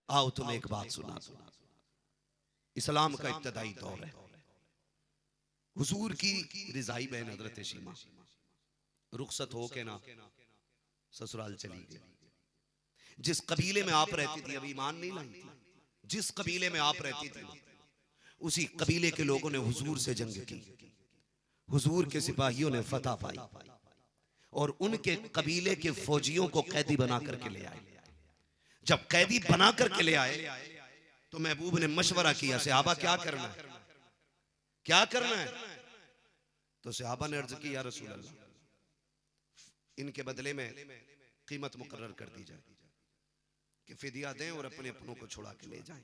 आओ तुम एक बात सुना दो। इस्लाम का इब्तदाई दौर है। हुजूर की रिजाई बहन हजरत शीमा रुखसत हो के ना ससुराल चली गई। जिस कबीले में आप रहती थी, अभी ईमान नहीं लाई थी, जिस कबीले में आप रहती थी उसी कबीले के लोगों ने हुजूर से जंग की। हुजूर के सिपाहियों ने फतह पाई और उनके कबीले के फौजियों को कैदी बना करके ले आए। जब कैदी बना करके ले आए तो महबूब ने मशवरा किया, सहाबा क्या करना है, क्या करना है? तो सहाबा ने अर्ज की, या रसूल अल्लाह, इनके बदले में कीमत मुकर्रर कर दी जाए कि फिदिया दें और अपने अपनों को छुड़ा के ले जाएं।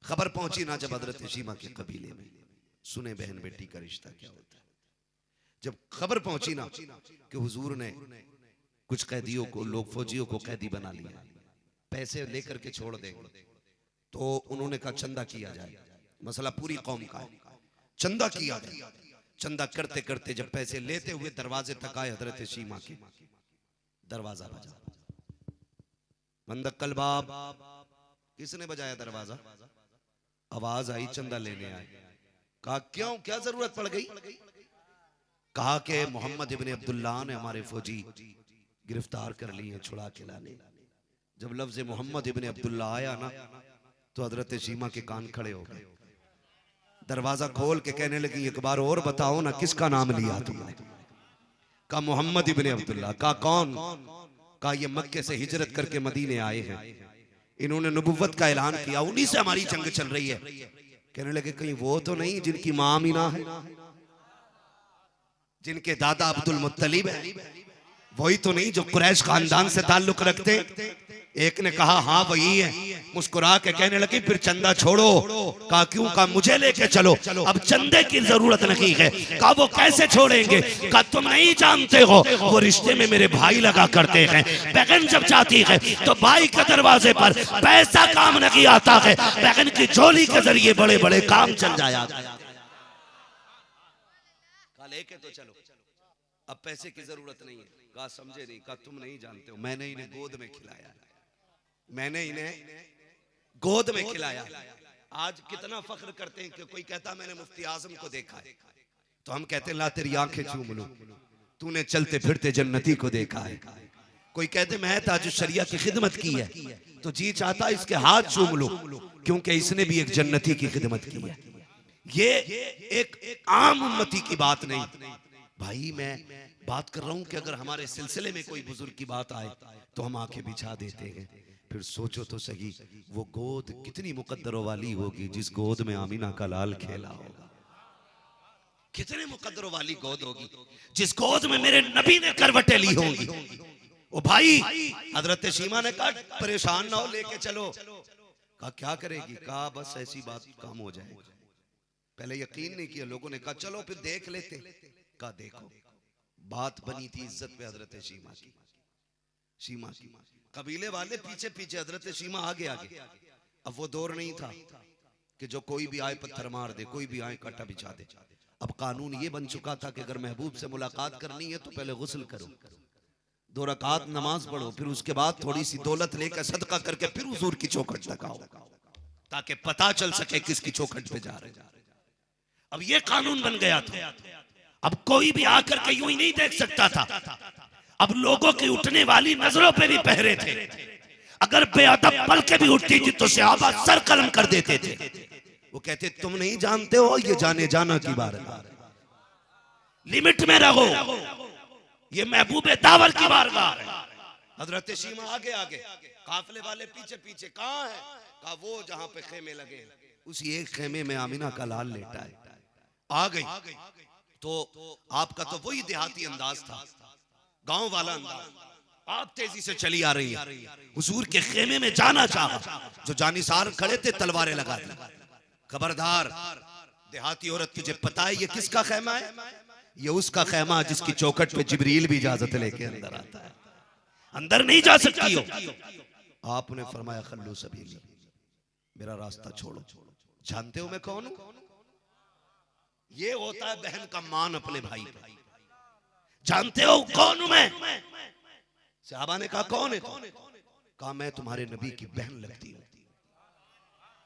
खबर पहुंची ना जब हजरत शीमा के कबीले में, सुने बहन बेटी का रिश्ता क्या होता है। जब खबर पहुंची ना कि हुजूर ने कुछ कैदियों को, लोग फौजियों को कैदी बना लिया, पैसे लेकर के छोड़ देंगे, तो उन्होंने कहा चंदा किया जाए। मसला पूरी कौम का है, चंदा किया जाए। चंदा करते करते जब पैसे लेते हुए दरवाजे तक आए, हजरत शीमा के दरवाजा बजा, मंदक्कल बाब। किसने बजाया दरवाजा? आवाज आई, चंदा लेने आए। कहा क्यों, क्या जरूरत पड़ गई? कहा कि मोहम्मद इब्ने अब्दुल्लाह ने हमारे फौजी गिरफ्तार कर लिए, छुड़ा के लाने। जब लफ्ज मोहम्मद इब्ने अब्दुल्लाह आया ना तो हजरत शीमा के कान खड़े हो गए। दरवाजा खोल के कहने लगी, एक बार और बताओ ना, किसका नाम लिया तुमने? कहा मोहम्मद इब्ने अब्दुल्लाह। कहा कौन? कहा ये मक्के से हिजरत करके मदीने आए हैं, इन्होंने नबुव्वत का ऐलान किया, उन्हीं से हमारी जंग चल रही है। कहने लगे कहीं वो तो नहीं जिनकी मां अमीना है, जिनके दादा अब्दुल मुत्तलिब है, वही तो नहीं जो कुरैश खानदान से ताल्लुक रखते? एक ने कहा हाँ वही है। मुस्कुरा के कहने लगी फिर चंदा छोड़ो। कहा क्यों? कहा मुझे लेके चलो, अब चंदे की जरूरत नहीं है। कहा वो कैसे छोड़ेंगे? कहा तुम नहीं जानते हो, वो रिश्ते में मेरे भाई लगा करते हैं। बहन जब जाती है तो भाई के दरवाजे पर पैसा काम नहीं आता है, बहन की झोली के जरिए बड़े बड़े काम चल जाया। कहा लेके तो चलो, अब पैसे की जरूरत नहीं है। कहा समझे नहीं। कहा तुम नहीं जानते हो, मैंने इन्हें गोद में खिलाया, मैंने इन्हें गोद में खिलाया। आज कितना फख्र करते हैं कि कोई कहता मैंने मुफ्ती आजम को देखा है, तो हम कहते हैं ला तेरी आंखें चूम लो, तूने चलते फिरते जन्नती को देखा है। कोई कहते मैं ताज शरिया की खिदमत की है, तो जी चाहता इसके हाथ चूम लो, क्योंकि इसने भी एक जन्नती की खिदमत की है। ये एक आम उम्मती की बात नहीं भाई, मैं बात कर रहा हूं कि अगर हमारे सिलसिले में कोई बुजुर्ग की बात आए तो हम आंखें बिछा देते हैं। फिर सोचो तो सही, वो गोद कितनी मुकद्दरों वाली होगी जिस गोद में आमीना का लाल खेला होगा। कितने मुकद्दरों वाली गोद होगी जिस गोद में मेरे नबी ने करवटें ली होंगी। ओ भाई, हजरत शीमा ने कहा परेशान ना हो, लेके चलो। कहा क्या करेगी? कहा बस ऐसी बात काम हो जाए। पहले यकीन नहीं किया, लोगों ने कहा चलो फिर देख लेते। कहा देखो, बात बनी थी इज्जत पे हजरत शीमा की। शीमा की कबीले वाले पीछे पीछे, हजरत शीमा आगे आगे। अब वो दौर नहीं था कि जो कोई भी आए पत्थर मार दे, कोई भी आए कांटा बिछा दे। अब कानून ये बन चुका था कि अगर महबूब से मुलाकात करनी है तो पहले गुस्ल करो, 2 रकात नमाज पढ़ो, फिर उसके बाद थोड़ी सी दौलत लेकर सदका करके फिर हुजूर की चौखट तक आओ, ताकि पता चल सके किसकी चौखट पे जा रहे। अब ये कानून बन गया था। अब कोई भी आकर के यूं ही नहीं देख सकता था। अब लोगों की उठने वाली नजरों पे भी पहरे थे। अगर बेअदब पल के भी उठती थी तो सहाबा सर कलम कर देते थे। वो कहते तुम नहीं जानते हो, ये जाने जाना की बारगाह, लिमिट में रहो, ये महबूबे दावर की बारगाह है। हजरत शीमा आगे आगे, काफले वाले पीछे पीछे। कहाँ है? कहा वो जहां पे खेमे लगे उसी एक खेमे में आमीना का लाल लेटा है। आ गई तो आपका तो वही देहाती अंदाज था, गांव वाला अंदाज। आप तेजी से चली आ रही है, हुजूर के खेमे में जाना चाहा। जो जानिसार खड़े थे तलवारें लगा दी। खबरदार देहाती औरत, तुझे पता है ये किसका खेमा है? ये उसका खेमा जिसकी चौखट पे जिब्रील भी इजाजत लेके अंदर आता है, अंदर नहीं जा सकती हो। आपने फरमाया खल्लू सबीली, मेरा रास्ता छोड़ो। जानते हो मैं कौन हूं? ये होता है बहन का मान अपने भाई पे। जानते हो कौन हूं मैं? सहाबा ने कहा कौन है? कहा मैं तुम्हारे नबी की बहन लगती हूं।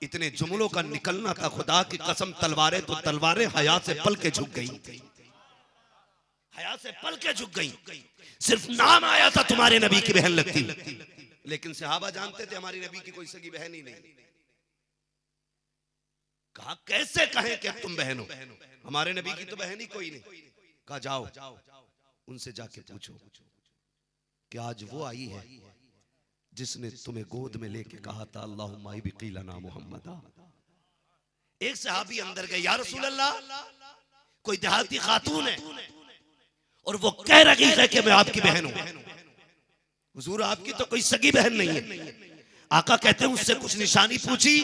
इतने जुमलों का निकलना था, खुदा की कसम तलवारें तो तलवारें हया से पल के झुक गई, हया से पल के झुक गई। सिर्फ नाम आया था तुम्हारे नबी की बहन लगती, लेकिन सहाबा जानते थे हमारी नबी की कोई सगी बहन ही नहीं। कहा कैसे कहें कि तुम बहन हो, हमारे नबी की तो बहन ही कोई नहीं। कहा जाओ उनसे जाके पूछो कि आज वो आई है जिसने तुम्हें गोद में लेके कहा था अल्लाहुम्मा इब्की लना मुहम्मदा। एक सहाबी अंदर गए, या रसूल अल्लाह, कोई देहाती खातून है और वो कह रही है कि मैं आपकी बहन हूं। हुजूर आपकी तो कोई सगी बहन नहीं है। आका कहते हैं उससे कुछ निशानी पूछी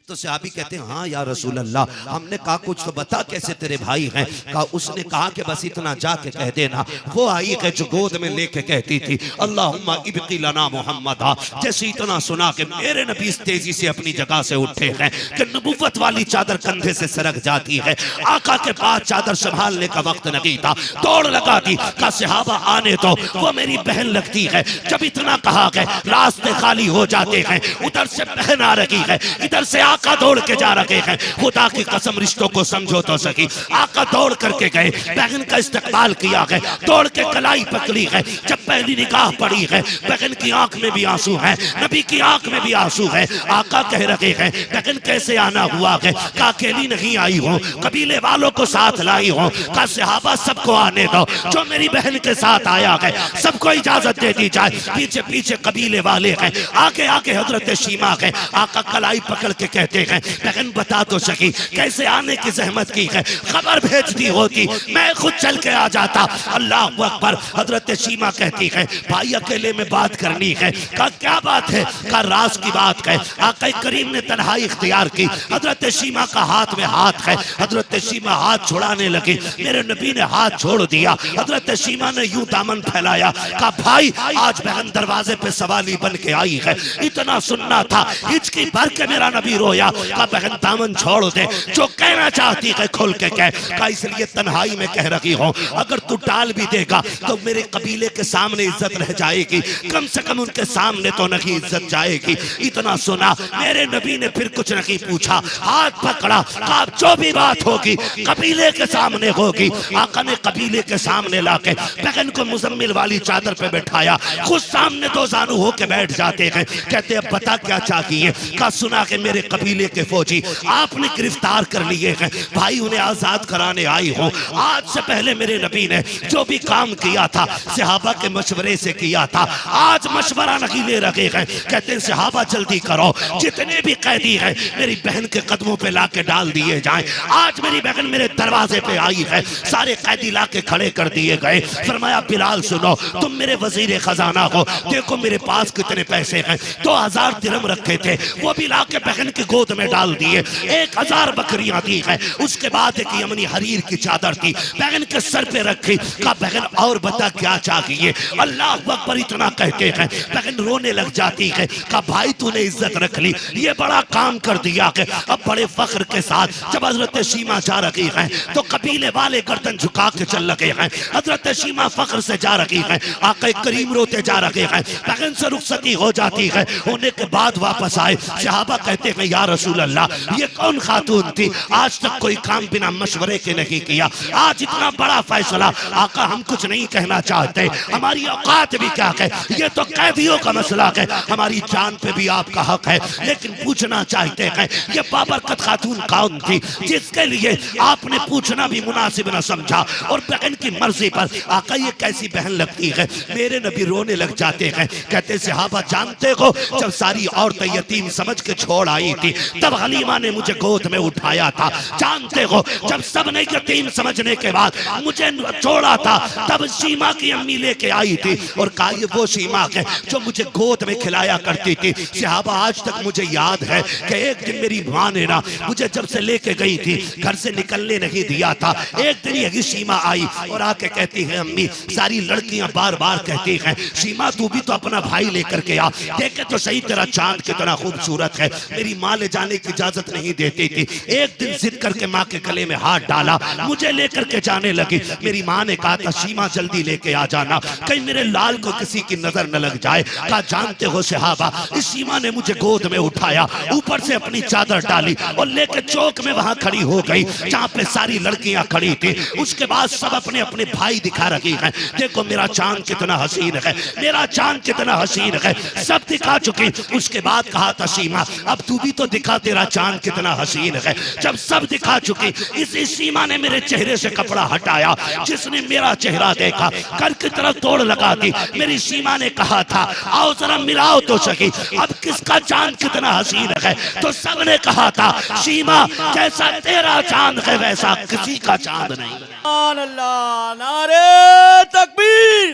तो सहाबी कहते हैं हाँ या रसूल अल्लाह, हमने कहा कुछ तो बता कैसे तेरे भाई हैं। कहा उसने कहा कि बस इतना जाके कह देना वो आई है जो गोद में लेके कहती थी अल्लाहुम्मा इब्की लना मुहम्मदा। जैसे इतना सुना कि मेरे नबी तेजी से अपनी जगह से उठे हैं कि नबुव्वत वाली चादर कंधे से सरक जाती है। आका के पास चादर संभालने का वक्त नहीं था, दौड़ लगा दी। का सहाबा आने तो वो मेरी बहन लगती है। जब इतना कहा गया रास्ते खाली हो जाते हैं, उधर से बहन आ रही है, इधर से आका दौड़ के जा रहे हैं। खुदा की कसम रिश्तों को समझो तो सकी। आका दौड़ करके गए, बहन का इस्तकबाल किया है, दौड़ के कलाई पकड़ी है। जब पहली निगाह पड़ी है, बहन की आंख में भी आंसू है, नबी की आंख में भी आंसू है। आका कह रहे हैं बहन कैसे आना हुआ है। का अकेली नहीं आई हो, कबीले वालों को साथ लाई हो। का सहाबा सबको आने दो, जो मेरी बहन के साथ आया है सबको इजाजत दे दी जाए। पीछे पीछे कबीले वाले हैं, आगे आगे हजरत शीमा है। आका कलाई पकड़ के कहते हैं बहन बता तो सकी कैसे आने की जहमत की है, खबर भेजती होती मैं खुद चल के आ जाता। अल्लाह अकबर। हजरत शीमा कहती है भाई अकेले में बात करनी है। का क्या बात है? का राज की बात है। आका करीम ने तन्हाई इख्तियार की, हजरत शीमा का हाथ में हाथ है। हजरत शीमा हाथ छुड़ाने लगी, मेरे नबी ने हाथ छोड़ दिया। हजरत शीमा ने यूं दामन फैलाया, कहा भाई आज बहन दरवाजे पे सवाली बन के आई है। इतना सुनना था, हिचकी भर के मेरा नबी रोया। का बहन दामन छोड़ दे, जो कहना चाहती है खुल के कह। का इसलिए तन्हाई में कह रही हो, अगर तू टाल भी देगा तो मेरे कबीले के सामने इज्जत रह जाएगी, कम से कम उनके सामने तो नहीं इज्जत जाएगी। इतना सुना, मेरे नबी ने फिर कुछ नहीं पूछा, हाथ पकड़ा। का जो भी बात होगी कबीले के सामने होगी। आका ने कबीले के सामने लाके बहन को मुजम्मिल वाली चादर पे बैठाया, खुद सामने दो जानू होके बैठ जाते हैं। कहते हैं बता क्या चाहिए। का सुना कि मेरे कबीले के फौजी आपने गिरफ्तार कर लिए हैं, भाई उन्हें आजाद कराने आई हो। आज से पहले मेरे नबी ने जो भी काम किया था सहाबा के मशवरे से किया था, आज मशवरा नहीं ले रहे हैं। कहते हैं सहाबा जल्दी करो, जितने भी कैदी हैं मेरी बहन के कदमों पे लाके डाल दिए जाएं। आज मेरी बहन मेरे दरवाजे पे आई है, सारे कैदी लाके खड़े कर दिए गए। फरमाया बिलाल सुनो, तुम मेरे वजीर खजाना हो, देखो मेरे पास कितने पैसे हैं। 2000 दिरहम रखे थे, वो भी लाके बहन की गोद में डाल दिए। 1000 बकरियां दी है, उसके बाद एक यमनी हरीर की चादर थी, बहन के सर पे रखी। का बहन और बता क्या चाहिए। अल्लाह अकबर इतना कहते हैं बहन रोने लग जाती है। का भाई तूने इज्जत रख ली, ये बड़ा काम कर दिया है। अब बड़े फख्र के साथ जब हजरत शीमा जा रही है तो कबीले वाले गर्दन झुका के चल लगे हैं। हजरत शीमा फख्र से जा रही है, आका करीम रोते जा रहे हैं। बहन से रुखसती हो जाती है, होने के बाद वापस आए। सहाबा कहते हैं या रसूल अल्लाह ये कौन खातून थी, आज तक कोई काम बिना मशवरे के नहीं किया, आज इतना बड़ा फैसला। आका हम कुछ नहीं कहना चाहते, हमारी औकात भी क्या है, ये तो कैदियों का मसला है, हमारी जान पे भी आपका हक है। लेकिन पूछना चाहते हैं ये बाबरकत खातून कौन थी जिसके लिए आपने पूछना भी मुनासिब न समझा और बहन की मर्जी पर। आका ये कैसी बहन लगती है। मेरे नबी रोने लग जाते हैं, कहते सहाबा जानते हो जब सारी औरतें यतीम समझ के छोड़ आई थी तब हलीमा ने मुझे गोद में उठाया था। जानते हो जब सब ने यतीम समझने के बाद मुझे छोड़ा था तब सीमा की अम्मी लेके आई थी और कहा ये वो सीमा है जो मुझे गोद में खिलाया करती थी। सहाबा आज तक मुझे याद है कि एक दिन मेरी माँ ने ना मुझे जब से लेके गई थी घर से निकलने नहीं दिया था। एक दिन यही सीमा आई और आके कहती है अम्मी, सारी लड़कियां बार बार कहती हैं सीमा तू भी तो अपना भाई लेकर के आ, देखे तो सही तेरा चांद कितना खूबसूरत है। मेरी माँ ले जाने की इजाजत नहीं देती थी। एक दिन जिद करके माँ के गले में हाथ डाला, मुझे लेकर के जाने लगी। मेरी माँ ने कहा था सीमा जल्दी लेके आ जाना, कहीं मेरे लाल को किसी की नजर न लग जाए। कहा जानते हो सहाबा, इस सीमा ने मुझे गोद में उठाया, ऊपर से अपनी चादर डाली और लेके चौक में वहां खड़ी हो गई जहां पे सारी लड़कियां खड़ी थी। उसके बाद सब अपने अपने भाई दिखा रही हैं, देखो मेरा चांद कितना हसीन है, मेरा चांद कितना हसीन है, सब दिखा चुकी। उसके बाद कहा था सीमा अब तू भी तो दिखा तेरा चांद कितना हसीन है। जब सब दिखा चुकी, इसी सीमा ने मेरे चेहरे से कपड़ा हटाया। जिसने मेरा चेहरा देखा कर की तरफ तोड़ लगा दी। मेरी सीमा ने कहा था आओ जरा मिलाओ तो सही, अब किसका चांद कितना हसीन है। तो सबने कहा था सीमा जैसा तेरा चांद है वैसा किसी का चांद नहीं। अल्लाह, नारे तकबीर,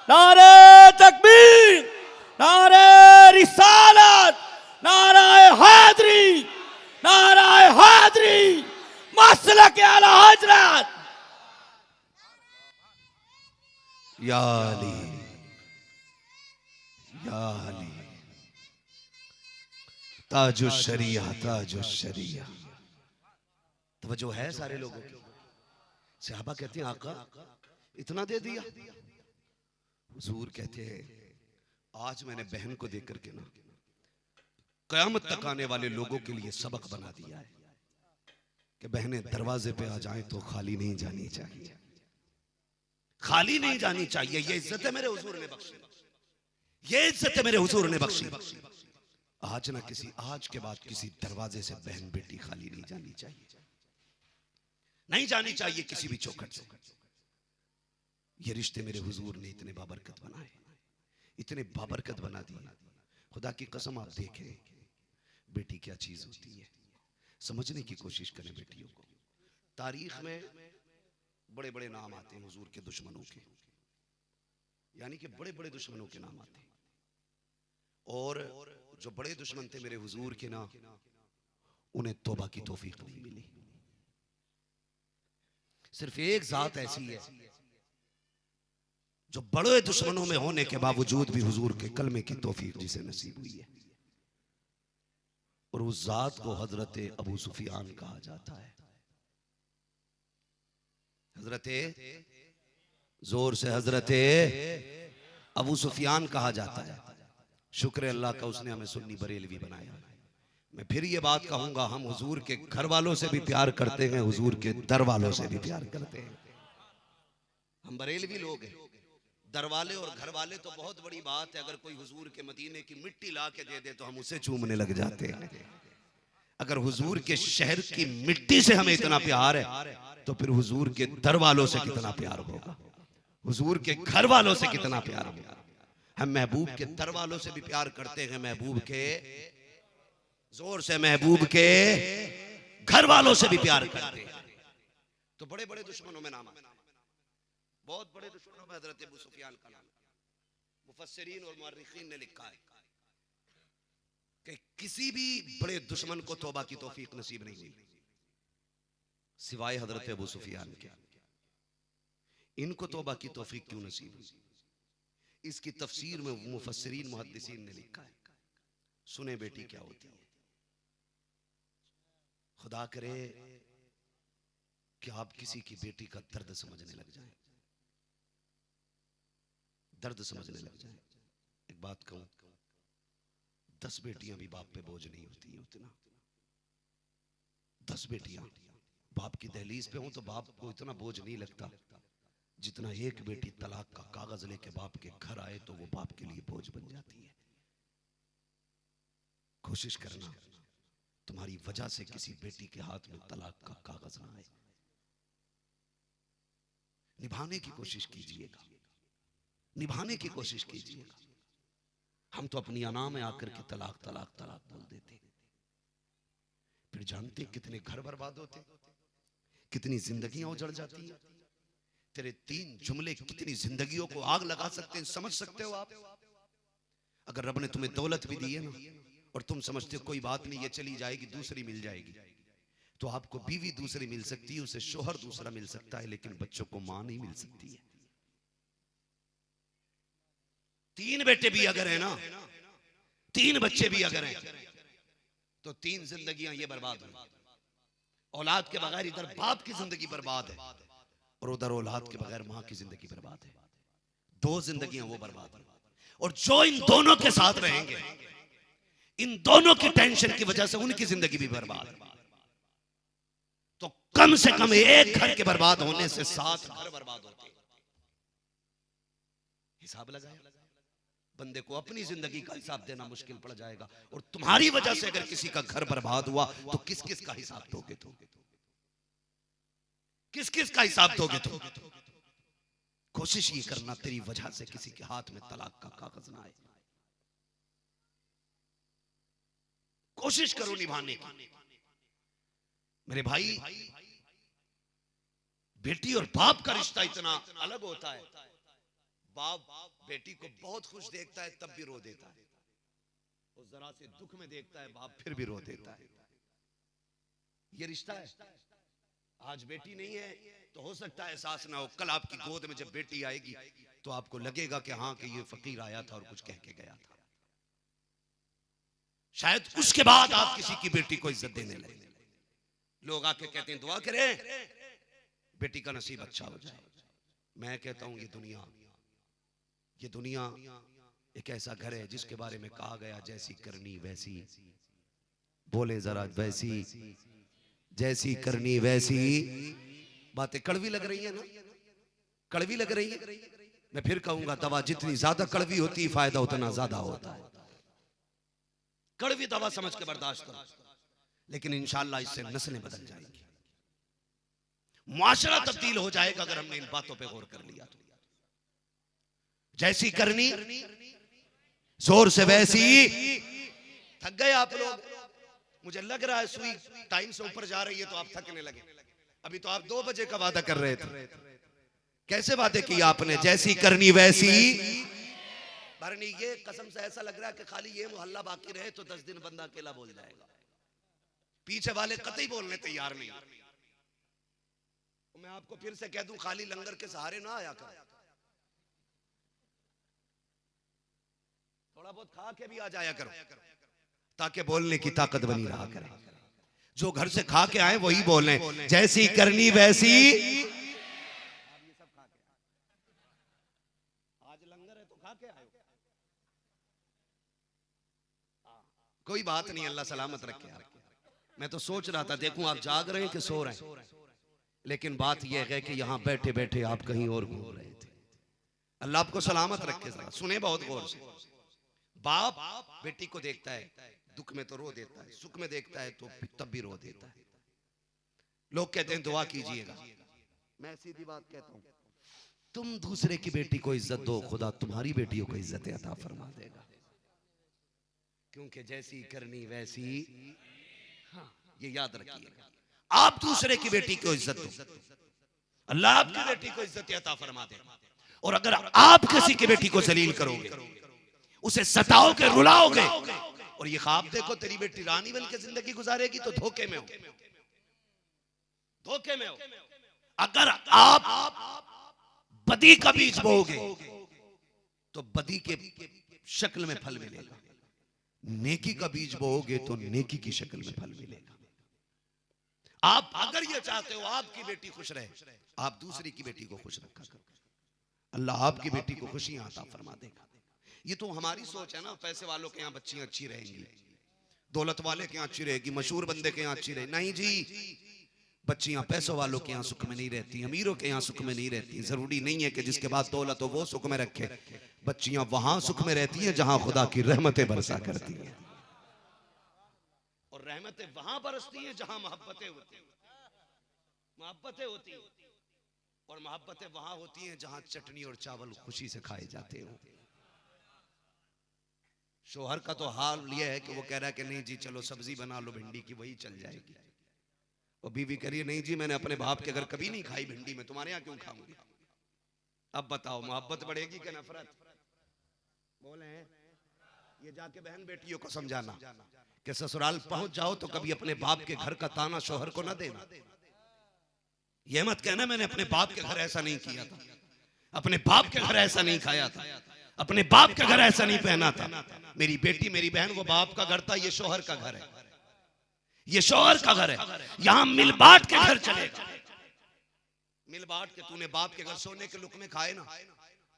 नारे तकबीर, नारे रिसालत, नाराए हैदरी, नाराए हैदरी, मसलक आला हजरत। या अली, या अली, ताजु शरिया, ताजु शरिया। तवज्जो है सारे लोगों की। सहाबा कहते हैं आका इतना दे दिया। हुजूर कहते हैं आज मैंने बहन को देख करके ना कयामत तक आने वाले लोगों के लिए सबक बना दिया है कि बहनें दरवाजे पे आ जाएं तो खाली नहीं जानी चाहिए, खाली नहीं जानी चाहिए। ये इज्जत है मेरे हुजूर ने बख्शी, ये इज्जत है मेरे हुजूर ने बख्शी। आज ना किसी, आज के बाद किसी दरवाजे से बहन बेटी खाली नहीं जानी चाहिए, नहीं जानी चाहिए किसी भी चौखट से। ये रिश्ते मेरे हुजूर ने इतने बाबरकत बनाए, इतने बाबरकत बना दिए। खुदा की कसम आप देखें बेटी क्या चीज होती है, समझने की कोशिश करें बेटियों को। तारीख में बड़े बड़े नाम आते हैं हुजूर के दुश्मनों के, यानी कि बड़े बड़े दुश्मनों के नाम आते हैं। और जो बड़े दुश्मन थे मेरे हुजूर के ना, उन्हें तौबा की तौफीक नहीं मिली। सिर्फ एक जात ऐसी है जो बड़े दुश्मनों में होने के बावजूद भी हुजूर के कलमे की तौफीक जिसे नसीब हुई है, और उस जात को हजरत अबू सुफियान कहा जाता है। हजरत जोर से हजरत अबू सुफियान कहा जाता है। शुक्र अल्लाह का उसने हमें सुन्नी बरेलवी बनाया। मैं फिर ये बात कहूंगा, हम हुजूर के घर वालों से भी प्यार करते हैं, हुजूर के दर वालों से भी प्यार करते हैं। हम बरेलवी लोग हैं, दर वाले और घर वाले तो बहुत बड़ी बात है। अगर कोई हुजूर के मदीने की मिट्टी ला के दे दे तो हम उसे चूमने लग जाते हैं। अगर हुजूर के शहर की मिट्टी से हमें इतना प्यार है तो फिर हुजूर के दर वालों से कितना प्यार होगा, हुजूर के घर वालों से कितना प्यार होगा। हम महबूब के दर वालों से भी प्यार करते हैं, महबूब के जोर से महबूब के घर वालों से भी प्यार करते हैं। तो बड़े बड़े दुश्मनों में नाम, बहुत बड़े दुश्मनों में हजरत अबू सुफियान का नाम। मुफस्सिरीन और मुअर्रिखीन ने लिखा है कि किसी भी बड़े दुश्मन को तौबा की तौफीक नसीब नहीं हुई सिवाय हजरत अबू सुफियान के। इनको तौबा की तौफीक क्यों नसीब हुई? इसकी तफसीर में मुफस्सिरीन मुहद्दिसीन ने लिखा है, सुने बेटी क्या होती है। खुदा करे कि आप किसी की बेटी का दर्द समझने लग जाएं, दर्द समझने लग जाएं। एक बात कहूं, 10 बेटियां भी बाप पे बोझ नहीं होती है उतना। 10 बेटियां बाप की दहलीज पे हो तो बाप को इतना बोझ नहीं लगता जितना एक बेटी तलाक का कागज लेके बाप के घर आए तो वो बाप के लिए बोझ बन जाती है। कोशिश करना तुम्हारी वजह से किसी बेटी के हाथ में तलाक का कागज ना आए, निभाने की कोशिश कीजिएगा, निभाने की कोशिश कीजिएगा। हम तो अपनी अना में आकर के तलाक तलाक तलाक बोल देते, फिर जानते कितने घर बर्बाद होते, कितनी जिंदगियां उजड़ जाती हैं। तेरे 3 जुमले कितनी जिंदगियों को आग लगा सकते हैं, समझ सकते हो आप? अगर रब ने तुम्हें दौलत भी दी है ना और तुम समझते हो कोई बात नहीं ये चली जाएगी दूसरी मिल जाएगी, तो आपको बीवी दूसरी मिल सकती है, उसे शोहर दूसरा मिल सकता है, लेकिन बच्चों को मां नहीं मिल सकती है। 3 बेटे भी अगर है ना, 3 बच्चे भी अगर हैं तो 3 जिंदगियां ये बर्बाद हुई। औलाद के बगैर इधर बाप की जिंदगी बर्बाद है और उधर औलाद के बगैर मां की जिंदगी बर्बाद है। दो जिंदगियां वो बर्बाद हैं। और जो इन दोनों के साथ रहेंगे, इन दोनों की टेंशन की वजह से उनकी जिंदगी भी बर्बाद है। तो कम से कम एक घर के बर्बाद होने से 7 घर बर्बाद होते हैं। हिसाब लगाया, बंदे को अपनी जिंदगी का हिसाब देना मुश्किल पड़ जाएगा। और तुम्हारी वजह से अगर किसी का घर बर्बाद हुआ तो किस किस का हिसाब दोगे? तो किस किस का हिसाब दोगे? तो कोशिश ये करना तेरी वजह से किसी के हाथ में तलाक का कागज ना आए। कोशिश करो निभाने की। मेरे भाई, बेटी और बाप का रिश्ता इतना अलग होता है। बाप बेटी को बहुत खुश देखता है तब भी रो देता है, और जरा से दुख में देखता है बाप फिर भी रो देता है। ये रिश्ता है। आज बेटी नहीं है तो हो सकता है एहसास ना हो, कल आपकी गोद में जब बेटी आएगी तो आपको लगेगा कि हाँ, कि ये फकीर आया था और कुछ कह के गया था। शायद उसके बाद आप किसी की बेटी को इज्जत देने लगे। लोग आके कहते हैं दुआ करें बेटी का नसीब अच्छा हो जाए। मैं कहता हूं ये दुनिया एक ऐसा घर है जिसके बारे में कहा गया, जैसी करनी वैसी, बोले जरा वैसी, जैसी करनी वैसी। बातें कड़वी लग रही है ना, कड़वी लग रही है। मैं फिर कहूंगा, दवा जितनी ज्यादा कड़वी होती है फायदा उतना ज्यादा होता है। कड़वी दवा समझ के बर्दाश्त करो, लेकिन इंशाअल्लाह इससे नस्लें बदल जाएंगी, मुआशरा तब्दील हो जाएगा अगर हमने इन बातों पे गौर कर लिया तो। जैसी करनी जोर से वैसी। थक गए आप लोग? मुझे लग रहा है सुई टाइम से ऊपर जा रही है तो आप थकने लगे। अभी तो आप 2 बजे का वादा कर रहे थे। कैसे वादे किए आपने? जैसी करनी वैसी भरनी। ये कसम से ऐसा लग रहा है कि खाली ये मोहल्ला बाकी रहे तो 10 दिन बंदा अकेला बोल जाएगा, पीछे वाले कतई बोलने तैयार नहीं। मैं आपको फिर से कह दूं, खाली लंगर के सहारे ना आया कर, थोड़ा बहुत खा के भी आ जाया करो ताकि बोलने की ताकत बनी रहा करे। जो घर से खा के आए वही बोले, जैसी करनी वैसी। आज लंगर है तो खा के आए, कोई बात नहीं, अल्लाह सलामत रखे। मैं तो सोच रहा था देखूं आप जाग रहे हैं कि सो रहे हैं, लेकिन बात यह है कि यहां बैठे बैठे आप कहीं और घूम रहे थे। अल्लाह आपको सलामत रखे। जरा सुने बहुत गौर से। बाप बेटी को देखता है, दुख में तो रो देता है, सुख में देखता है तो तब भी रो देता है। लोग कहते हैं दुआ कीजिएगा। मैं सीधी बात कहता हूं, तुम दूसरे की बेटी को इज्जत दो, खुदा तुम्हारी बेटियों को इज्जत अता फरमा देगा। क्योंकि जैसी करनी वैसी। हाँ, ये याद रखिएगा। आप दूसरे की बेटी को इज्जत दो, अल्लाह आपकी बेटी को इज्जत अता फरमा देगा। और अगर आप किसी की बेटी को जलील करोगे, उसे सताओगे, रुलाओगे, और ये ख्वाब देखो तेरी बेटी रानी बन के जिंदगी गुजारेगी, तो धोखे में हो, धोखे में हो। अगर आप बदी का बीज बोओगे तो बदी के शक्ल में फल मिलेगा, नेकी का बीज बोओगे तो नेकी की शक्ल में फल मिलेगा। आप अगर ये चाहते हो आपकी बेटी खुश रहे, आप दूसरी की बेटी को खुश रखा करो, अल्लाह आपकी बेटी को खुशियां अता फरमा देगा। ये तो हमारी सोच है ना, पैसे वालों के यहाँ बच्चियां अच्छी रहेंगी, दौलत वाले के यहाँ अच्छी रहेगी, मशहूर बंदे के यहाँ अच्छी रहेगी। नहीं जी, बच्चियां पैसों वालों के यहाँ सुख में नहीं रहती, अमीरों के यहाँ सुख में नहीं रहती। जरूरी नहीं है कि जिसके बाद दौलत हो वो सुख में रखे। बच्चियां वहां सुख में रहती हैं जहां खुदा की रहमतें बरसा करती हैं, और रहमतें वहां बरसती हैं जहां मोहब्बतें होती हैं। मोहब्बतें होती हैं, और मोहब्बतें वहां होती हैं जहां चटनी और चावल खुशी से खाए जाते हो। शोहर का तो हाल यह है कि वो कह रहा है कि नहीं जी चलो सब्जी बना लो भिंडी की, वही चल जाएगी। और बीवी करिए नहीं जी मैंने अपने बाप के घर कभी नहीं खाई भिंडी, में तुम्हारे यहाँ क्यों खाऊंगी। अब बताओ मोहब्बत बढ़ेगी कि नफरत? बोले ये जाके बहन बेटियों को समझाना कि ससुराल पहुंच जाओ तो कभी अपने बाप के घर का ताना शोहर को ना देना। ये मत कहना मैंने अपने बाप के घर ऐसा नहीं किया था, अपने बाप के घर ऐसा नहीं खाया था, अपने बाप के घर ऐसा नहीं पहना था। मेरी बेटी मेरी बहन वो बाप का घर था, ये शोहर का घर है, ये शोहर का घर है। यहां मिल बांट के घर चलेगा, मिल बांट के। तूने बाप के घर सोने के लुकमे खाए ना,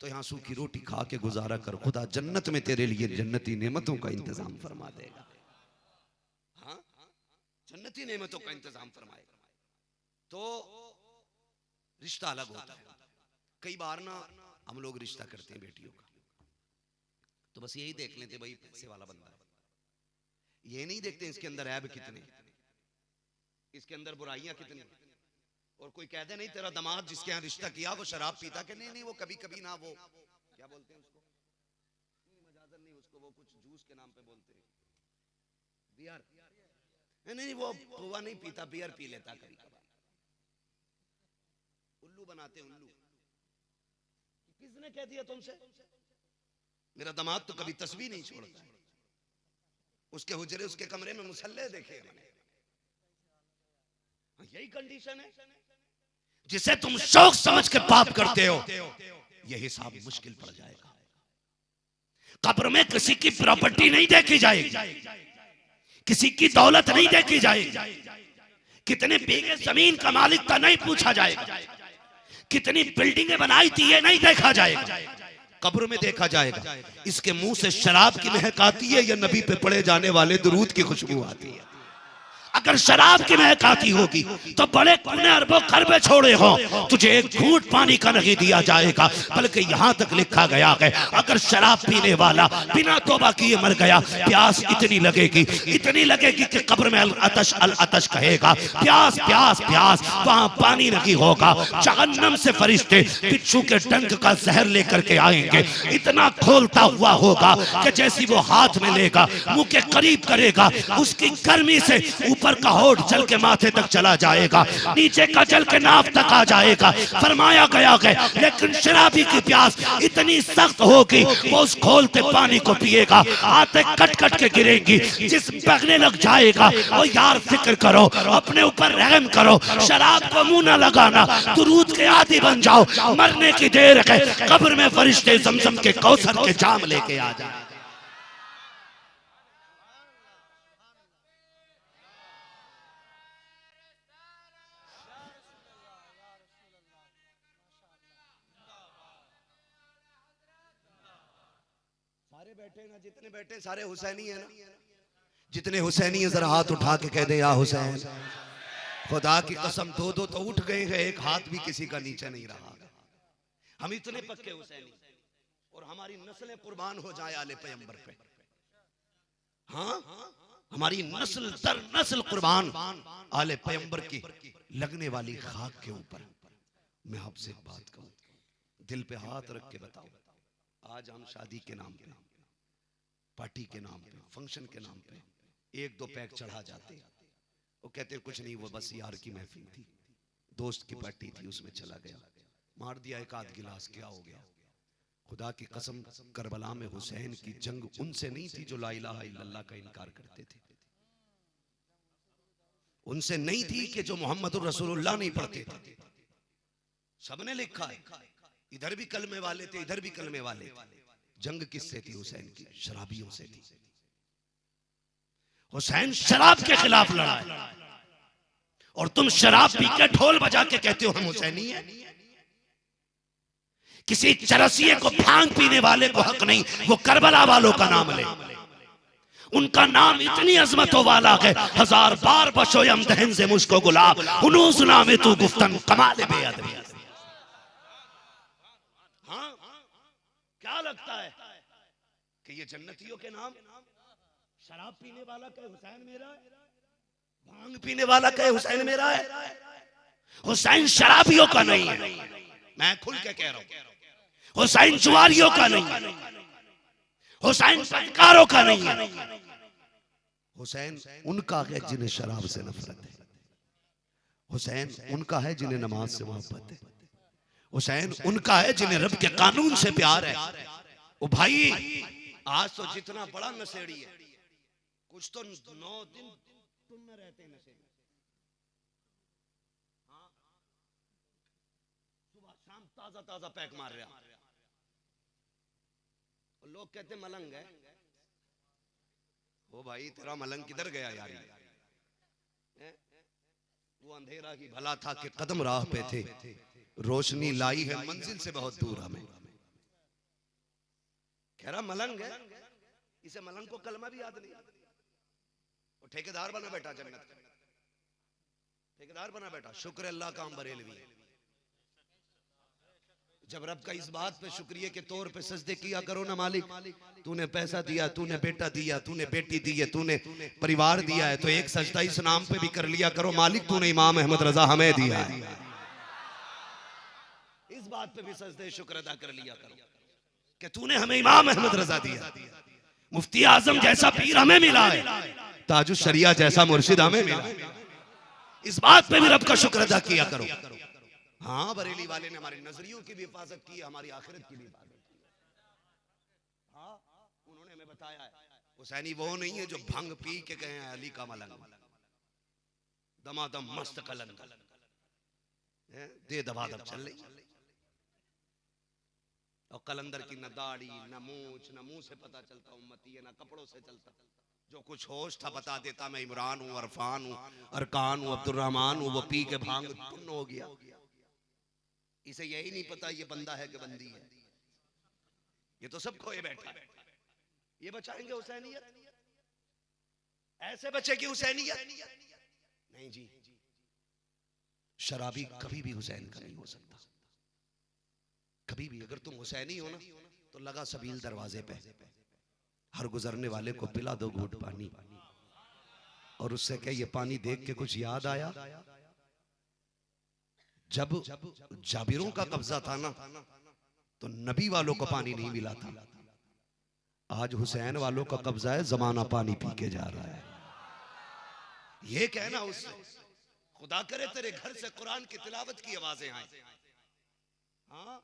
तो यहाँ सूखी रोटी खा के गुजारा कर, खुदा जन्नत में तेरे लिए जन्नती नेमतों का इंतजाम फरमा देगा। हाँ, जन्नती नेमतों का इंतजाम फरमाएगा। तो रिश्ता अलग होता है। कई बार ना हम लोग रिश्ता करते हैं बेटियों का, तो बस यही देख लेते भाई पैसे वाला बंदा है, ये नहीं देखते इसके अंदर ऐब कितने, इसके अंदर बुराइयां कितनी। और कोई कह दे नहीं तेरा दामाद जिसके यहाँ रिश्ता किया वो शराब पीता, के नहीं वो कभी कभी ना, वो क्या बोलते हैं उसको, मजाजन नहीं उसको, वो कुछ जूस के नाम पे बोलते हैं, बियर, नहीं वो हुआ नहीं पीता, बियर पी लेता कभी कभार। उल्लू बनाते उल्लू। किसने कह दिया तुमसे मेरा दामाद तो कभी तस्बीह नहीं छोड़ता है? उसके हुजरे उसके कमरे में मुसल्ले देखे मैंने। यही कंडीशन है। जिसे तुम शौक समझ के पाप करते हो, यह हिसाब मुश्किल पड़ जाएगा। कब्र में किसी की प्रॉपर्टी नहीं देखी जाएगी, किसी की दौलत नहीं देखी जाएगी, कितने बीघे जमीन का मालिक था नहीं पूछा जाएगा, कितनी बिल्डिंगें बनाई थी ये नहीं देखा जाएगा। कब्र में देखा जाएगा इसके मुंह से शराब की महक आती है या नबी पे पड़े जाने वाले दुरूद की खुशबू आती है। अगर शराब की महक आती होगी तो बड़े कुने अरबों खरबे छोड़े हो, तुझे एक घूंट पानी का नहीं दिया जाएगा। बल्कि यहाँ तक लिखा गया है अगर शराब पीने वाला बिना तौबा किए मर गया, प्यास इतनी लगेगी कि कब्र में अल अतश कहेगा, प्यास प्यास प्यास, वहां पानी नहीं होगा। जहन्नम से फरिश्ते बिच्छू के डंक का जहर लेकर के आएंगे, इतना खोलता हुआ होगा कि जैसी वो हाथ में लेगा मुंह के करीब करेगा, उसकी गर्मी से ऊपर का होठ जल के माथे तक चला जाएगा, नीचे का जल के नाभ तक आ जाएगा। फरमाया गया है लेकिन शराबी की प्यास इतनी सख्त होगी वो उस खोलते पानी को पिएगा, आते कट कट के गिरेंगी, जिस बगने लग जाएगा। और यार फिक्र करो, अपने ऊपर रहम करो, शराब को मुंह न लगाना, दुरूद के आदि बन जाओ। मरने की देर है, कब्र में फरिश्ते जमजम के कौसर के जाम लेके आ जाए। सारे बैठे ना, जितने बैठे सारे हुसैनी है ना, जितने हुसैनी है जरा हाथ उठा के कह दे या हुसैन। खुदा की कसम दो दो तो उठ गए हैं, एक हाथ भी किसी का नीचे नहीं रहा। हम इतने पक्के हुसैनी और हमारी नस्लें कुर्बान हो जाए आले पैगंबर पे। हाँ, हमारी नस्ल दर नस्ल कुर्बान आले पैगंबर की लगने वाली खाक के ऊपर। मैं आपसे एक बात कहूं, दिल पे हाथ रख के बताओ, आज हम शादी के नाम पे, पार्टी के नाम पे, फंक्शन के नाम पे एक दो पैक चढ़ा जाते, वो कहते हैं कुछ नहीं, वो बस यार की महफिल थी, दोस्त की पार्टी थी, उसमें चला गया, मार दिया एक आध गिलास, क्या हो गया। खुदा की कसम करबला में हुसैन की जंग उनसे नहीं थी जो ला इलाहा इल्लल्लाह का इनकार करते थे, उनसे नहीं थी कि जो मोहम्मदुर रसूलुल्लाह नहीं पढ़ते थे। सबने लिखा है, इधर भी कलमे वाले थे, इधर भी कलमे वाले थे। जंग किससे थी? हुसैन की, शराबियों से थी। हुसैन शराब के खिलाफ लड़ा है और तुम शराब पी के ढोल बजा के कहते हो हम हुसैनी हैं। किसी चरसिए को भांग पीने वाले को हक नहीं वो करबला वालों का नाम ले। उनका नाम इतनी अजमतों वाला है, 1000 बार बशोयम दहन से मुझको गुलाब, उनूस नामे तू गुफ्तन कमाल बेअदबी। हाँ, क्या लगता है कि ये जन्नतियों के नाम? शराब पीने वाला कहे हुसैन मेरा है, भांग पीने वाला कहे हुसैन मेरा है। हुसैन शराबियों का नहीं है, मैं खुल के कह रहा हूं, हुसैन जुआरियों का नहीं है, हुसैन बदकारों का नहीं है। हुसैन उनका है जिन्हें शराब से नफरत है, हुसैन उनका है जिन्हें नमाज से मोहब्बत है, हुसैन उनका है जिन्हें रब के कानून से प्यार है। ओ भाई, आज तो जितना बड़ा नशेड़ी है, कुछ तो 9 दिन तुम में रहते नशे में। हाँ, सुबह शाम ताजा ताजा पैक मार रहा, लोग कहते मलंग है। ओ भाई, तेरा मलंग किधर गया यार? वो अंधेरा की भला था कि कदम राह पे थे, रोशनी लाई है मंजिल से बहुत दूर हमें। कह रहा मलंग है, इसे मलंग को कलमा भी याद नहीं। वो ठेकेदार बना बैठा जन्नत का, ठेकेदार बना बैठा। शुक्र अल्लाह का हम बरेलवी है। जब रब का इस बात पे शुक्रिया के तौर पे सजदे किया करो ना, मालिक तूने पैसा दिया, तूने बेटा दिया, तूने बेटी दी है, तूने परिवार दिया है, तो एक सजदा इस नाम पे भी कर लिया करो, मालिक तूने इमाम अहमद रजा हमें दिया है। इस बात पे भी सजदे शुक्र अदा कर लिया करो कि तूने हमें इमाम अहमद रजा दिया, मुफ्ती आजम जैसा पीर हमें मिला है, ताजुश शरिया जैसा मुर्शिद हमें मिला है। इस बात पे भी रब का शुक्र अदा किया करो। हाँ, बरेली वाले ने हमारी नजरियों की भी हिफाजत की है, हमारी आखिरत की भी हिफाजत की है। हाँ, उन्होंने हमें बताया है हुसैनी वो नहीं है जो भंग पी के गए हैं अली का मलंग, दमादम मस्त कलंग दे दबादब चल रही। और कलंदर की न दाढ़ी न मूछ, न मुंह से पता चलता उम्मती है, न कपड़ों से चलता। जो कुछ होश था बता देता, मैं इमरान हूँ, अरफान हूँ, अरकान हूँ, अब्दुर्रहमान हूँ। वो पी के भांग टुन्न हो गया। इसे यही नहीं पता ये बंदा है कि बंदी है। ये तो सब खोए बैठा है। ये बचाएंगे हुसैनियत? ऐसे बचेगी हुसैनियत? नहीं जी। शराबी कभी भी हुसैन का नहीं हो सकता, कभी भी। अगर तुम हुसैनी हो ना तो लगा सबील दरवाजे पे, हर गुजरने वाले को पिला दो घूंट पानी, और उससे क्या ये पानी देख के कुछ याद आया? जब जाबिरों का कब्जा था ना तो नबी वालों को पानी नहीं मिला था। आज हुसैन वालों का कब्जा है, जमाना पानी पी के जा रहा है। ये कहना उससे, खुदा करे तेरे घर से कुरान की तिलावत की आवाजें आए। हाँ,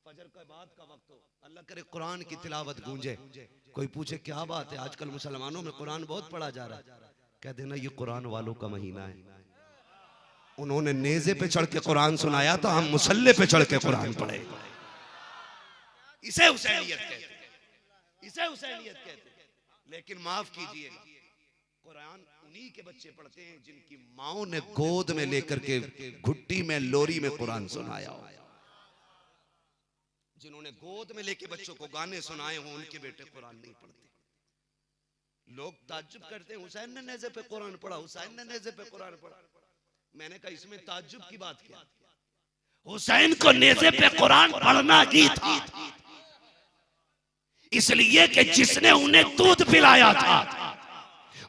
फजर के बाद का वक्त हो, अल्लाह करे कुरान की तिलावत गूंजे। कोई पूछे क्या बात है, आजकल मुसलमानों में कुरान बहुत पढ़ा जा रहा है। कह देना ये कुरान वालों का महीना है। उन्होंने नेज़े पे चढ़ के कुरान सुनाया तो हम मुसल्ले पे चढ़ के कुरान पढ़े। इसे हुसैनियत कहते हैं, इसे हुसैनियत कहते हैं। लेकिन माफ कीजिएगा, कुरान उन्हीं के बच्चे पढ़ते हैं जिनकी माओ ने गोद में लेकर के घुट्टी में लोरी में कुरान सुनाया हो। जिन्होंने गोद में लेके बच्चों को गाने सुनाए हो, उनके बेटे कुरान नहीं पढ़ते। लोग ताज्जुब करते हैं, हुसैन ने नेज़े पे कुरान पढ़ा, हुसैन ने नेज़े पे कुरान पढ़ा। मैंने कहा इसमें ताज्जुब की बात क्या? हुसैन को नेज़े पे कुरान पढ़ना ही था, इसलिए कि जिसने उन्हें दूध पिलाया था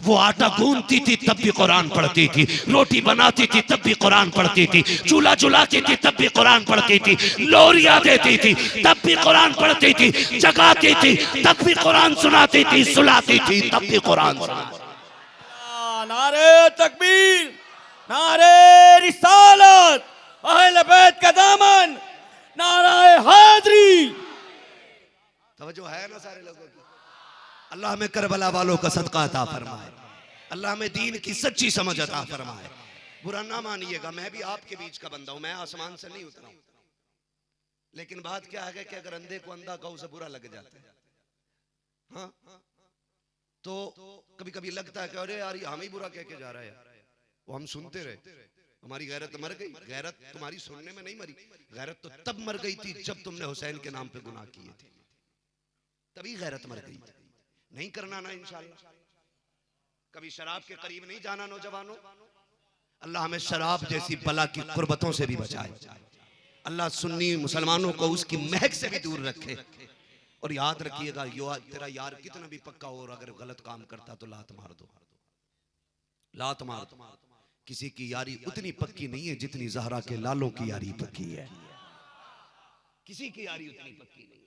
वो आटा गूंथती थी तब भी कुरान पढ़ती थी, रोटी बनाती थी तब भी कुरान पढ़ती थी, चूल्हा चुलाती थी तब भी कुरान पढ़ती थी, लोरियां देती थी तब भी कुरान पढ़ती थी, जगाती थी तब भी कुरान सुनाती थी, सुलाती थी तब भी कुरान सुनाती थी। नारे तकबीर, नारे रिसालत, अहले बैत का दामन, नारे हैदरी। तवज्जो है ना सारे लोगों की? अल्लाह में करबला वालों का सदका अता फरमाए, अल्लाह में दीन की सच्ची समझ अता फरमाए। बुरा ना मानिएगा, मैं भी आपके बीच का बंदा हूं, मैं आसमान से नहीं उतरा हूं। लेकिन बात क्या है कि अगर अंधे को अंधा कहो से बुरा लग जाता है। हाँ, तो कभी कभी लगता है कि अरे यार हम ही बुरा कह के जा रहा है, वो हम सुनते रहे, हमारी गैरत मर गई। गैरत तुम्हारी सुनने में नहीं मरी, गैरत तो तब मर गई थी जब तुमने हुसैन के नाम पे गुनाह किए थे, तभी गैरत मर गई। नहीं करना ना इंशाल्लाह। कभी शराब के करीब नहीं जाना नौजवानों। अल्लाह हमें शराब जैसी बला की कुर्बतों से भी बचाए। अल्लाह सुन्नी मुसलमानों को उसकी महक से भी दूर रखे। और याद रखिएगा, तेरा यार कितना भी पक्का हो और अगर गलत काम करता तो लात मार दो, लात मार दो। किसी की यारी उतनी पक्की नहीं है जितनी ज़हरा के लालों की यारी पक्की है। किसी की यारी उतनी पक्की नहीं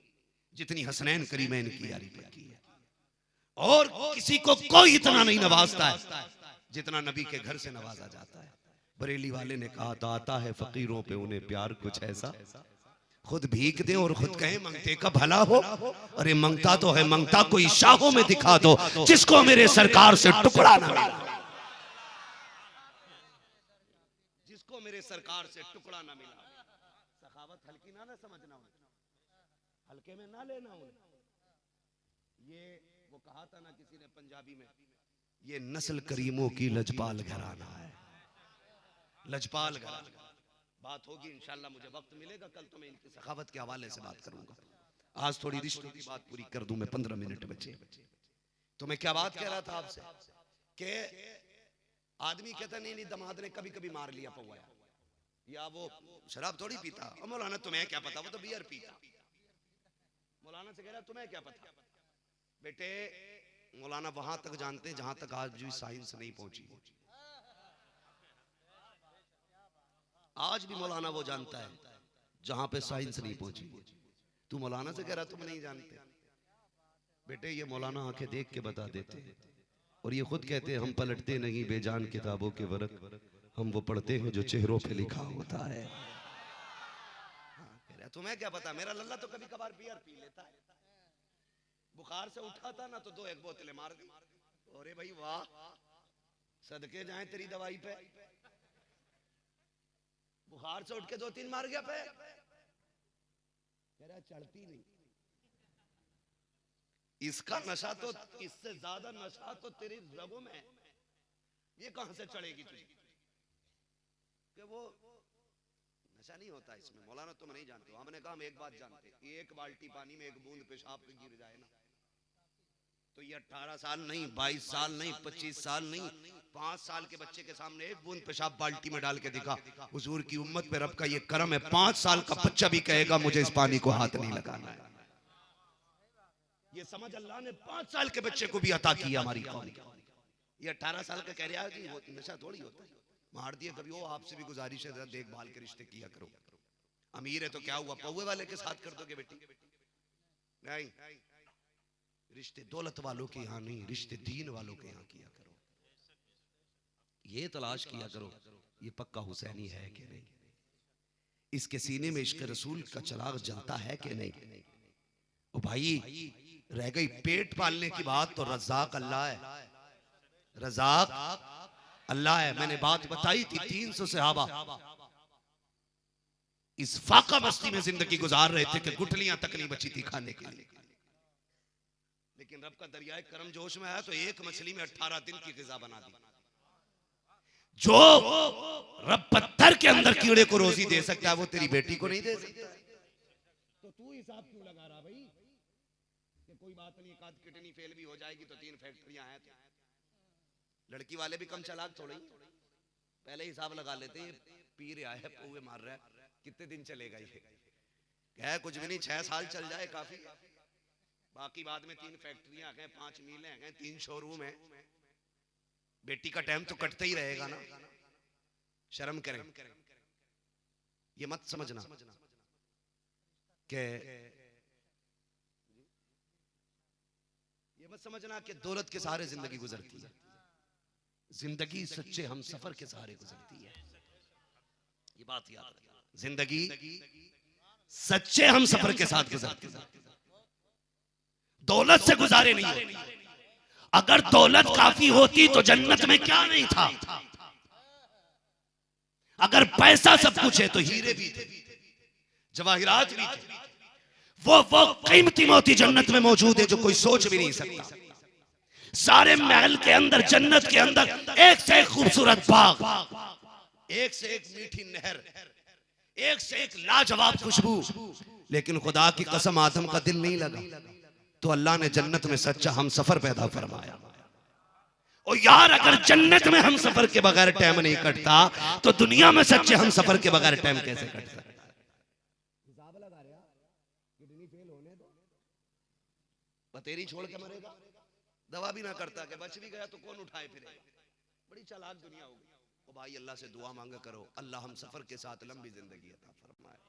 जितनी हसनैन करीमैन की यारी पक्की है। और किसी को कोई इतना नहीं नवाजता है जितना नबी के घर से नवाजा जाता है। बरेली वाले ने कहा तो आता है फकीरों पे उन्हें प्यार कुछ ऐसा, खुद भीख दे और खुद कहे मंगते का भला हो। अरे मंगता तो है, मंगता कोई शाहों में दिखा दो जिसको मेरे सरकार से टुकड़ा ना मिला, जिसको मेरे सरकार से टुकड़ा ना मिला। सखावत हल्की ना समझना, हल्के में ना लेना। ये वो कहा था ना किसी ने पंजाबी में, ये नस्ल करीमों की लजपाल घराना है, लजपाल घराना। बात होगी इंशाल्लाह, मुझे वक्त मिलेगा कल तो मैं इनकी सखावत के हवाले से बात करूंगा। आज थोड़ी रिश्तों की बात पूरी कर दूं मैं, 15 मिनट बचे। तो मैं क्या बात कह रहा था आपसे कि आदमी कहता नहीं नहीं दामाद ने कभी कभी मार लिया पौवा, या वो शराब थोड़ी पीता। और मौलाना तुम्हें क्या पता, वो तो बियर पीता। मौलाना से कह रहा तुम्हें क्या पता। बेटे मौलाना वहां तक जानते हैं जहां तक आज भी साइंस नहीं पहुंची। आज भी मौलाना वो जानता है जहां पे साइंस नहीं पहुंची। तू मौलाना से कह रहा तुम नहीं जानते। बेटे ये मौलाना आंखें देख के बता देते हैं, और ये खुद कहते हैं हम पलटते नहीं बेजान किताबों के वरक, हम वो पढ़ते हैं जो चेहरों पे लिखा होता है। कह रहा तुम्हें क्या पता, मेरा लल्ला तो कभी कभार बियर पी लेता है। बुखार से उठा था ना तो 2-1 बोतलें मार दी। अरे भाई वाह, सदके जाए तेरी दवाई पे। बुखार से उठ के 2-3 मार गया पे। कह रहा चढ़ती नहीं। इसका नशा तो, इससे ज्यादा नशा तो तेरी रगों में है। ये कहां से चढ़ेगी तुझे? कि वो नशा नहीं होता इसमें। मौलाना तुम नहीं जानते हो। हमने कहा हम एक बात जानते, एक बाल्टी पानी में एक बूंद पेशाब पे गिर जाए ना तो ये 18 साल नहीं, 22 साल नहीं, 25 साल नहीं, 5 साल के बच्चे के सामने एक बूंद पेशाब बाल्टी में डाल के दिखा। हुजूर की उम्मत पे रब का ये करम है, 5 साल का बच्चा भी कहेगा मुझे इस पानी को हाथ नहीं लगाना है। ये समझ अल्लाह ने 5 साल के बच्चे को भी अता किया हमारी कौम। ये 18 साल का कह रहा है कि वो नशा थोड़ी होता है। मार दिए कभी। वो आपसे भी गुजारिश है जरा देखभाल के रिश्ते किया करो। अमीर है तो क्या हुआ, पौवे वाले के साथ कर दोगे बेटी? नहीं, रिश्ते दौलत वालों के यहाँ नहीं, रिश्ते दीन वालों के यहाँ किया करो। ये तलाश किया करो ये पक्का हुसैनी है कि नहीं, इसके सीने में इश्क रसूल का चिराग जलता है कि नहीं। ओ भाई रह गई पेट पालने की बात तो रज़ाक अल्लाह है, रज़ाक अल्लाह है। मैंने बात बताई थी 300 सहाबा इस फाका बस्ती में जिंदगी गुजार रहे थे कि गुठलियां तक नहीं बची थी खाने के लिए। लेकिन रब का दरियाए करम जोश में आया तो एक मछली में 18 दिन की ग़िज़ा बना दी। जो रब पत्थर के अंदर कीड़े को रोजी दे सकता है वो तेरी बेटी को नहीं दे सकता। तो तू हिसाब क्यों लगा रहा भाई कि कोई बात नहीं, एक आध किडनी फेल भी हो जाएगी तो 3 फैक्ट्रियां हैं। लड़की वाले भी कम चालाक थोड़े, पहले हिसाब लगा लेते हैं पी रहा है पौवे मार रहा है कितने दिन चलेगा ये। क्या कुछ भी नहीं, 6 साल चल जाए काफी। बाकी बाद में 3 फैक्ट्रियां हैं, 5 मिलें हैं, 3 शोरूम है। बेटी का टाइम तो कटता ही रहेगा ना। शर्म करें, ये मत समझना कि ये मत समझना कि दौलत के सहारे जिंदगी गुजरती है। जिंदगी सच्चे हम सफर के सहारे गुजरती है। ये बात याद रखना, जिंदगी सच्चे हम सफर के साथ गुजरती है, दौलत से गुजारे नहीं होती। अगर दौलत काफी होती तो जन्नत में क्या नहीं था। अगर पैसा सब कुछ है तो हीरे भी थे, जवाहिरात भी थे। वो कीमती मोती जन्नत में मौजूद है जो कोई सोच भी नहीं सकता। सारे महल के अंदर, जन्नत के अंदर एक से एक खूबसूरत बाग, एक से एक मीठी नहर, एक से एक लाजवाब खुशबू। लेकिन खुदा की कसम आदम का दिल नहीं लगा तो अल्लाह ने जन्नत में सच्चा हम सफर पैदा फरमाया। और यार अगर जन्नत में हम सफर के बगैर टाइम नहीं कटता तो दुनिया में सच्चे हम सफर के बगैर टाइम कैसे कट सकता? हिसाब लगा रहा किडनी फेल होने दो, बतेरी छोड़ के मरेगा, दवा भी ना करता कि बच भी गया तो कौन उठाए फिरेगा। बड़ी चालाक दुनिया होगी। तो भाई अल्लाह से दुआ मांगा करो अल्लाह हम सफर के साथ लंबी जिंदगी अता फरमाए।